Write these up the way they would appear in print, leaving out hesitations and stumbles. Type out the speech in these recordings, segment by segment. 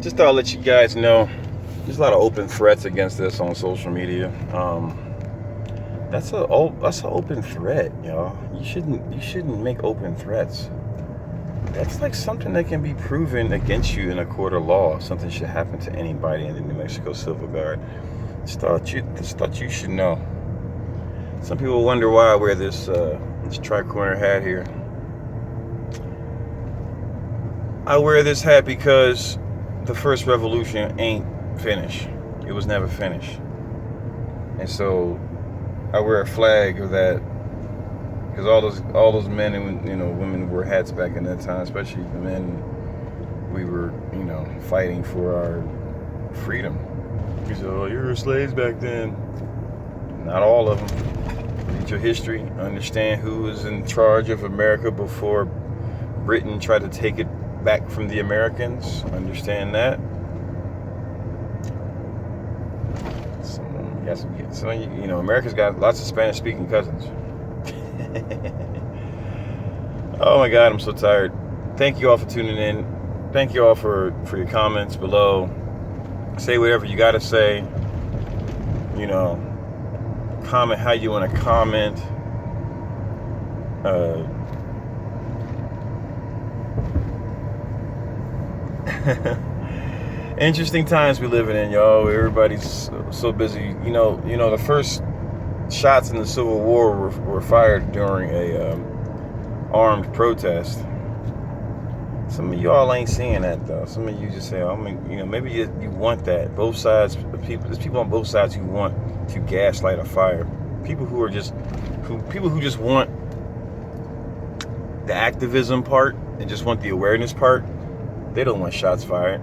Just thought I'd let you guys know there's a lot of open threats against this on social media. That's an open threat, y'all. You shouldn't make open threats. That's like something that can be proven against you in a court of law. Something should happen to anybody in the New Mexico Civil Guard. Just thought you should know. Some people wonder why I wear this tri-corner hat here. I wear this hat because the first revolution ain't finished. It was never finished. And so I wear a flag of that because all those men and women wore hats back in that time, especially the men. We were fighting for our freedom. You say, "Oh, you were slaves back then." Not all of them. Read your history. Understand who was in charge of America before Britain tried to take it back from the Americans. Understand that. So America's got lots of Spanish-speaking cousins. Oh my God, I'm so tired. Thank you all for tuning in. Thank you all for your comments below. Say whatever you gotta say. Comment how you want to comment. Interesting times we're living in, y'all. Everybody's so busy. The first shots in the Civil War were fired during a armed protest. Some of y'all ain't seeing that though. Some of you just say, maybe you want that. Both sides, there's people on both sides who want to gaslight a fire. People who just want the activism part and just want the awareness part. They don't want shots fired.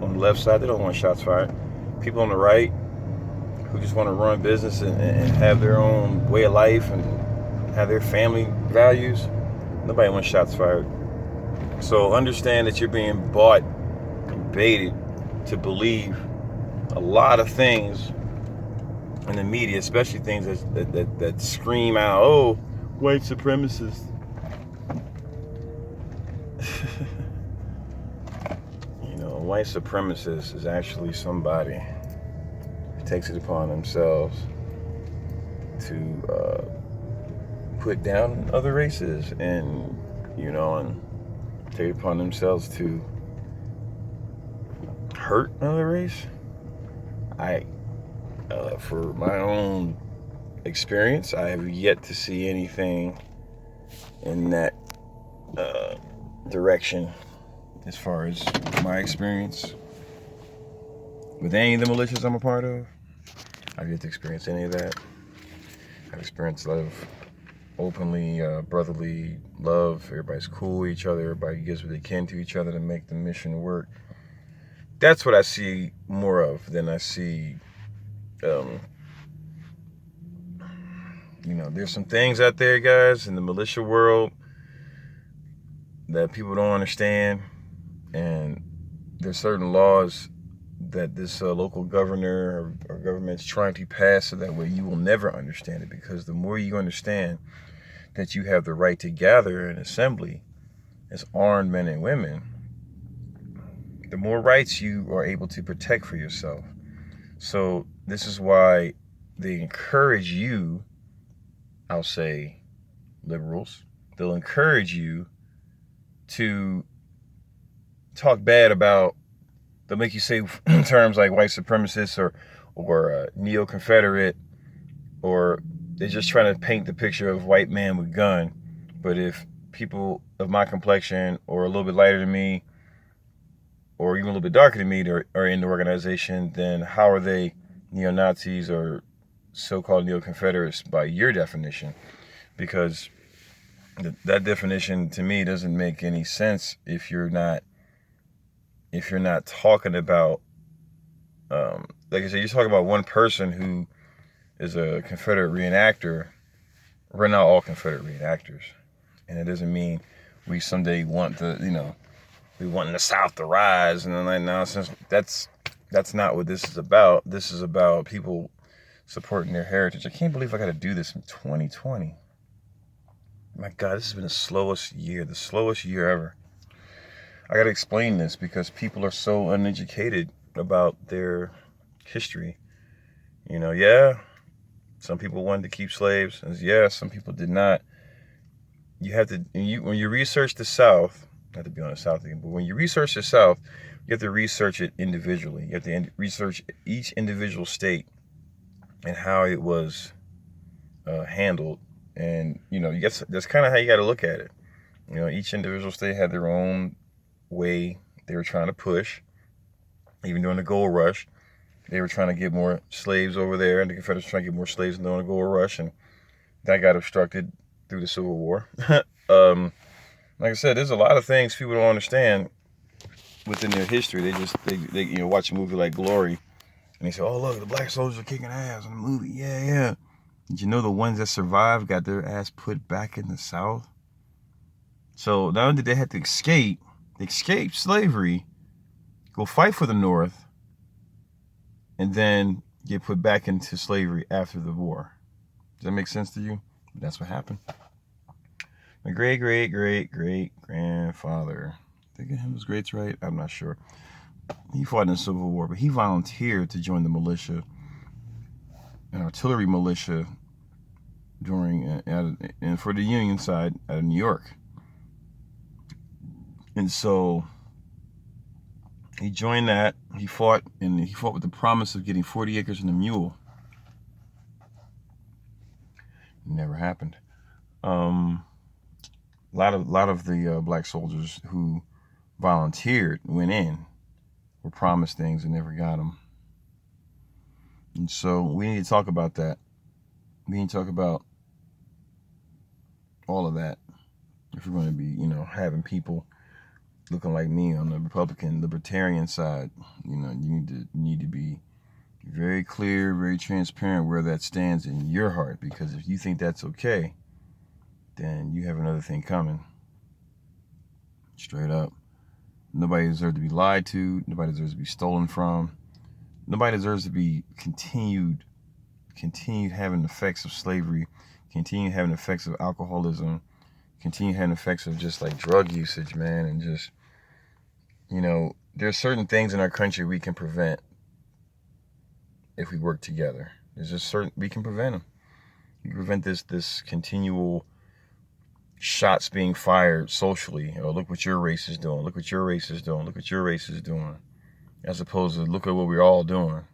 On the left side, they don't want shots fired. People on the right who just want to run business and have their own way of life and have their family values. Nobody wants shots fired. So understand that you're being bought and baited to believe a lot of things in the media, especially things that scream out, "Oh, white supremacists." A white supremacist is actually somebody who takes it upon themselves to put down other races and take it upon themselves to hurt another race. For my own experience, I have yet to see anything in that direction as far as my experience with any of the militias I'm a part of. I've yet to experience any of that. I've experienced a lot of openly brotherly love. Everybody's cool with each other. Everybody gives what they can to each other to make the mission work. That's what I see more of than I see there's some things out there, guys, in the militia world that people don't understand, and there's certain laws that this local governor or government's trying to pass so that way you will never understand it, because the more you understand that you have the right to gather and assembly as armed men and women, the more rights you are able to protect for yourself. So this is why they encourage you, I'll say liberals, they'll encourage you to talk bad about, they'll make you say terms like white supremacist or neo-Confederate, or they're just trying to paint the picture of white man with gun. But if people of my complexion or a little bit lighter than me or even a little bit darker than me are in the organization, then how are they neo-Nazis or so-called neo-Confederates by your definition? Because that definition to me doesn't make any sense if you're not talking about, like I said, you're talking about one person who is a Confederate reenactor. We're not all Confederate reenactors, and it doesn't mean we someday want we want the South to rise and all that nonsense. That's not what this is about. This is about people supporting their heritage. I can't believe I got to do this in 2020. My God, this has been the slowest year ever. I got to explain this because people are so uneducated about their history. You know, yeah, some people wanted to keep slaves, and yeah, some people did not. You have to, when you research the South, not to be on the South again, but when you research the South, you have to research it individually. You have to research each individual state and how it was handled. And, you know, that's kind of how you got to look at it. You know, each individual state had their own way they were trying to push. Even during the gold rush, they were trying to get more slaves over there, and the Confederates were trying to get more slaves during the gold rush, and that got obstructed through the Civil War. Like I said, there's a lot of things people don't understand within their history. They you know, watch a movie like Glory, and they say, "Oh, look, the black soldiers are kicking ass in the movie." Yeah, yeah. Did you know the ones that survived got their ass put back in the South? So not only did they have to escape slavery, go fight for the North, and then get put back into slavery after the war. Does that make sense to you? That's what happened. My great-great-great-great-grandfather, I think him was greats, right? I'm not sure. He fought in the Civil War, but he volunteered to join the militia, an artillery militia, during and for the Union side out of New York. And so he joined that. He fought with the promise of getting 40 acres and a mule. Never happened. A lot of the black soldiers who volunteered, went in, were promised things and never got them. And so we need to talk about that. We need to talk about all of that if we're going to be, you know, having people looking like me on the Republican libertarian side. You know, you need to be very clear, very transparent where that stands in your heart, because if you think that's okay, then you have another thing coming. Straight up. Nobody deserves to be lied to. Nobody deserves to be stolen from. Nobody deserves to be continued having effects of slavery, continue having effects of alcoholism, continue having effects of just like drug usage, man. And just, you know, there's certain things in our country we can prevent if we work together. There's just certain, we can prevent them. We can prevent this continual shots being fired socially. Oh, look what your race is doing. Look what your race is doing. Look what your race is doing. As opposed to look at what we're all doing.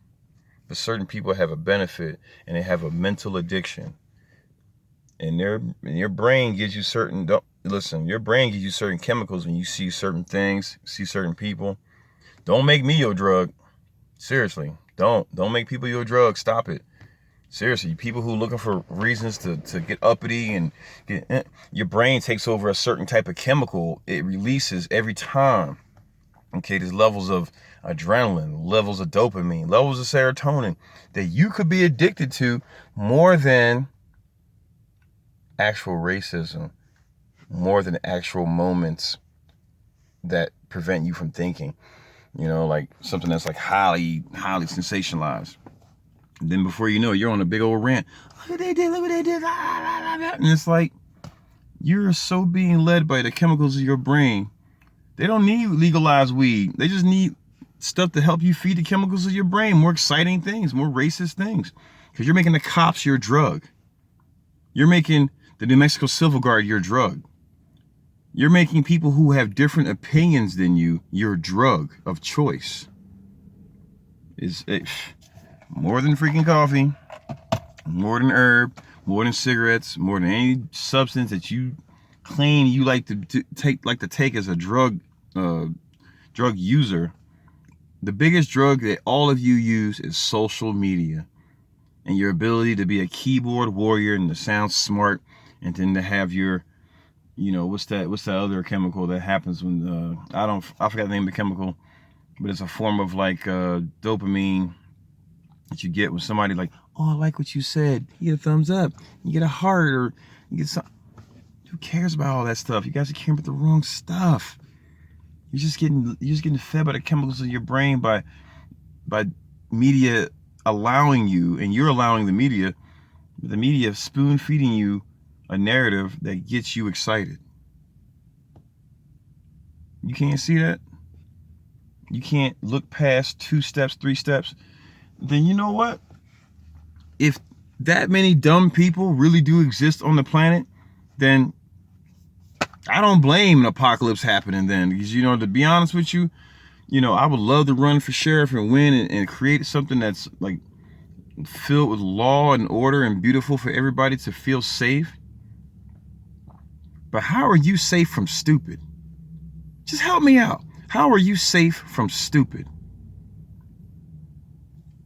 But certain people have a benefit, and they have a mental addiction. And your brain gives you certain, your brain gives you certain chemicals when you see certain things, see certain people. Don't make me your drug. Seriously, don't make people your drug. Stop it. Seriously, people who looking for reasons to get uppity and your brain takes over a certain type of chemical. It releases every time. Okay, there's levels of adrenaline, levels of dopamine, levels of serotonin that you could be addicted to more than actual racism, more than actual moments that prevent you from thinking. You know, like something that's like highly sensationalized. And then before you know it, you're on a big old rant. Look what they did, look what they did. And it's like, you're so being led by the chemicals of your brain. They don't need legalized weed. They just need stuff to help you feed the chemicals of your brain. More exciting things, more racist things. Because you're making the cops your drug. You're making the New Mexico Civil Guard your drug. You're making people who have different opinions than you your drug of choice. Is more than freaking coffee, more than herb, more than cigarettes, more than any substance that you claim you like to take as a drug user. The biggest drug that all of you use is social media, and your ability to be a keyboard warrior and to sound smart, and then to have your, you know, what's that other chemical that happens when I forgot the name of the chemical, but it's a form of like dopamine that you get when somebody like, oh, I like what you said, you get a thumbs up, you get a heart, or you get some. Who cares about all that stuff? You guys are caring about the wrong stuff. You're just getting fed by the chemicals in your brain by media allowing you, and you're allowing the media spoon feeding you a narrative that gets you excited. You can't see that? You can't look past 2 steps, 3 steps? Then you know what? If that many dumb people really do exist on the planet, then I don't blame an apocalypse happening then. Because, you know, to be honest with you, you know, I would love to run for sheriff and win and create something that's like filled with law and order and beautiful for everybody to feel safe. But how are you safe from stupid? Just help me out. How are you safe from stupid?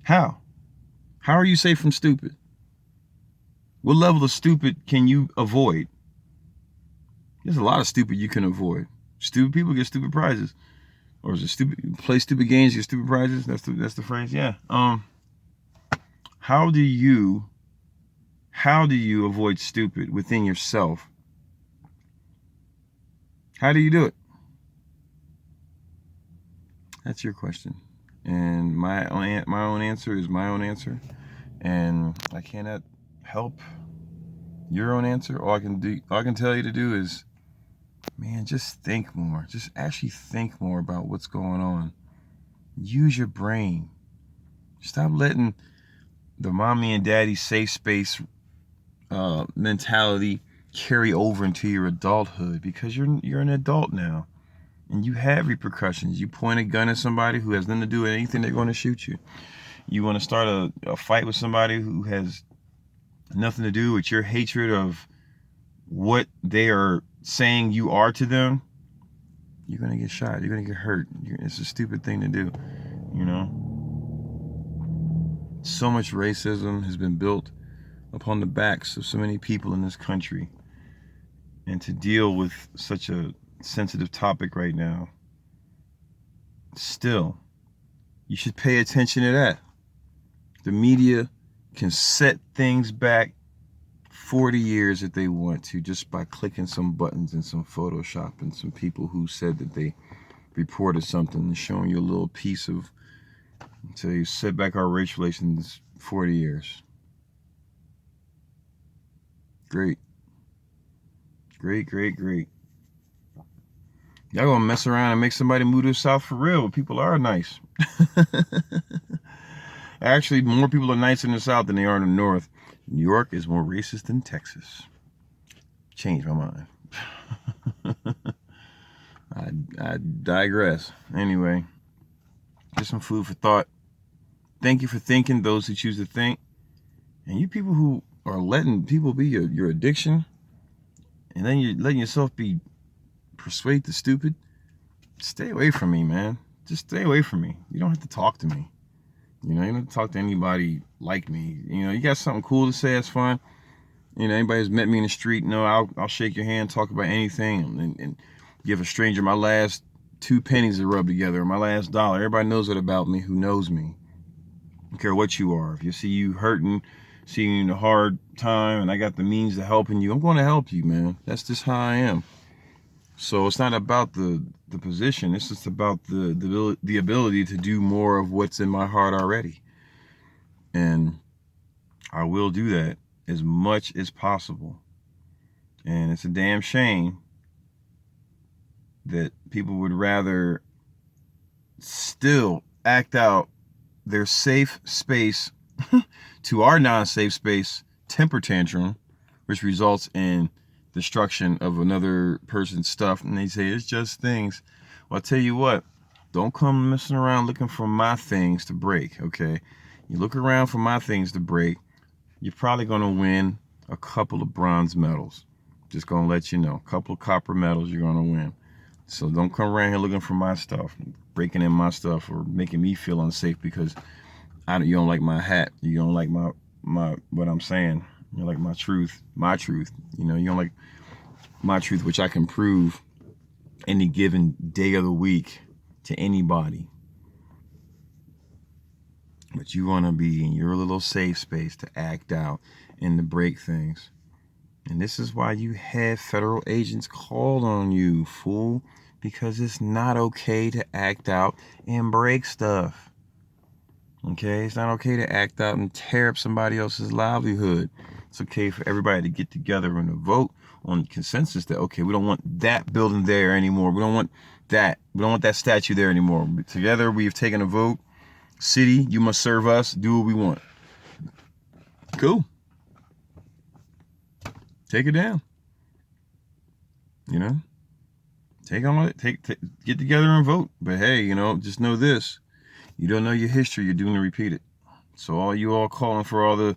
How? How are you safe from stupid? What level of stupid can you avoid? There's a lot of stupid you can avoid. Stupid people get stupid prizes. Or is it stupid? Play stupid games, get stupid prizes. That's the phrase. Yeah. How do you avoid stupid within yourself? How do you do it? That's your question. And my own answer is my own answer. And I cannot help your own answer. All I can tell you to do is, man, just think more. Just actually think more about what's going on. Use your brain. Stop letting the mommy and daddy safe space mentality carry over into your adulthood, because you're an adult now and you have repercussions. You point a gun at somebody who has nothing to do with anything, they're going to shoot you. You want to start a fight with somebody who has nothing to do with your hatred of what they are saying you are to them, you're going to get shot. You're going to get hurt. It's a stupid thing to do, you know? So much racism has been built upon the backs of so many people in this country. And to deal with such a sensitive topic right now, still, you should pay attention to that. The media can set things back 40 years if they want to, just by clicking some buttons and some Photoshop and some people who said that they reported something and showing you a little piece of, until you set back our race relations 40 years. Great. Great. Y'all gonna mess around and make somebody move to the South for real, but people are nice. Actually, more people are nice in the South than they are in the North. New York is more racist than Texas. Changed my mind. I digress. Anyway, just some food for thought. Thank you for thinking, those who choose to think. And you people who are letting people be your addiction, and then you're letting yourself be persuaded to stupid, stay away from me, man. Just stay away from me. You don't have to talk to me. You know, you don't have to talk to anybody like me. You know, you got something cool to say, that's fine. You know, anybody who's met me in the street, you know, I'll shake your hand, talk about anything, and give a stranger my last 2 pennies to rub together, or my last dollar. Everybody knows that about me who knows me. I don't care what you are. If you see you hurting, seeing you in a hard time, and I got the means of helping you, I'm going to help you, man. That's just how I am. So it's not about the position. It's just about the ability to do more of what's in my heart already. And I will do that as much as possible. And it's a damn shame that people would rather still act out their safe space to our non-safe space temper tantrum, which results in destruction of another person's stuff. And they say it's just things. Well, I'll tell you what, don't come messing around looking for my things to break, okay? You look around for my things to break, you're probably going to win a couple of bronze medals. Just going to let you know, a couple of copper medals you're going to win. So don't come around here looking for my stuff, breaking in my stuff, or making me feel unsafe because you don't like my hat. You don't like my what I'm saying. You don't like my truth. You know, you don't like my truth, which I can prove any given day of the week to anybody. But you want to be in your little safe space to act out and to break things. And this is why you have federal agents called on you, fool. Because it's not okay to act out and break stuff. Okay? It's not okay to act out and tear up somebody else's livelihood. It's okay for everybody to get together and to vote on consensus that, okay, we don't want that building there anymore. We don't want that. We don't want that statue there anymore. Together, we have taken a vote. City, you must serve us. Do what we want. Cool. Take it down. You know, take on it. Get together and vote. But hey, you know, just know this: you don't know your history. You're doomed to repeat it. So all you all calling for all the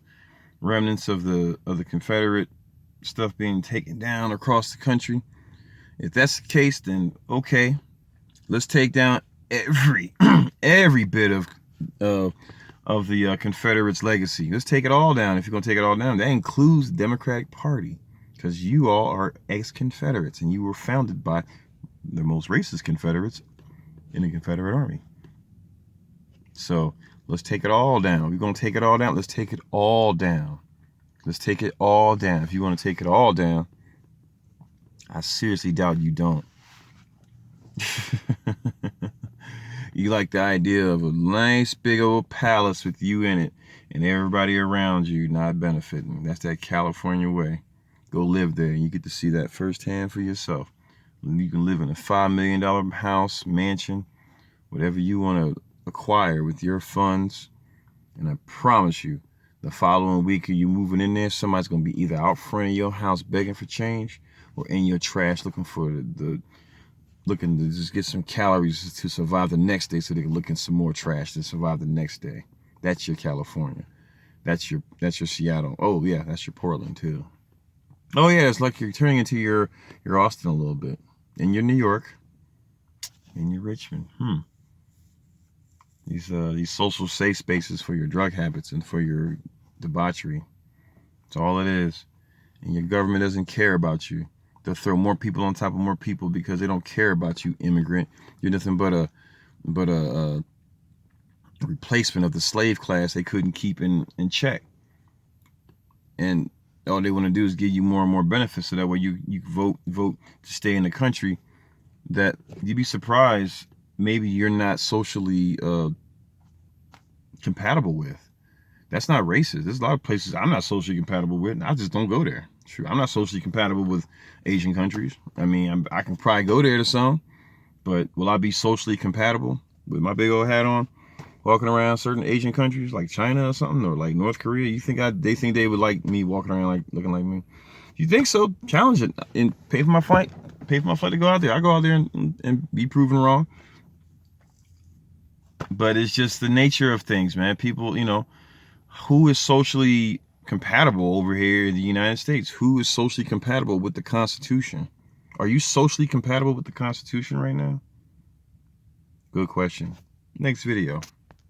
remnants of the Confederate stuff being taken down across the country, if that's the case, then okay, let's take down every bit of the Confederates' legacy. Let's take it all down. If you're gonna take it all down, that includes the Democratic Party, because you all are ex-Confederates and you were founded by the most racist Confederates in the Confederate Army. So let's take it all down. We're gonna take it all down. Let's take it all down. Let's take it all down. If you want to take it all down, I seriously doubt you don't. You like the idea of a nice big old palace with you in it and everybody around you not benefiting. That's that California way. Go live there and you get to see that firsthand for yourself. You can live in a $5 million house, mansion, whatever you want to acquire with your funds. And I promise you, the following week you moving in there, somebody's going to be either out front of your house begging for change or in your trash looking for looking to just get some calories to survive the next day so they can look in some more trash to survive the next day. That's your California. That's your Seattle. Oh yeah, that's your Portland too. Oh yeah, it's like you're turning into your Austin a little bit. And your New York. And your Richmond. These social safe spaces for your drug habits and for your debauchery. That's all it is. And your government doesn't care about you. They'll throw more people on top of more people because they don't care about you, immigrant. You're nothing but a replacement of the slave class they couldn't keep in check. And all they want to do is give you more and more benefits so that way you vote to stay in the country that you'd be surprised maybe you're not socially compatible with. That's not racist. There's a lot of places I'm not socially compatible with, and I just don't go there. True, I'm not socially compatible with Asian countries. I mean, I can probably go there to some, but will I be socially compatible with my big old hat on, walking around certain Asian countries like China or something, or like North Korea? You think they think they would like me walking around like looking like me? If you think so, challenge it and pay for my flight. Pay for my flight to go out there. I go out there and be proven wrong. But it's just the nature of things, man. People, you know, who is socially compatible over here in the United States? Who is socially compatible with the Constitution? Are you socially compatible with the Constitution right now? Good question. Next video.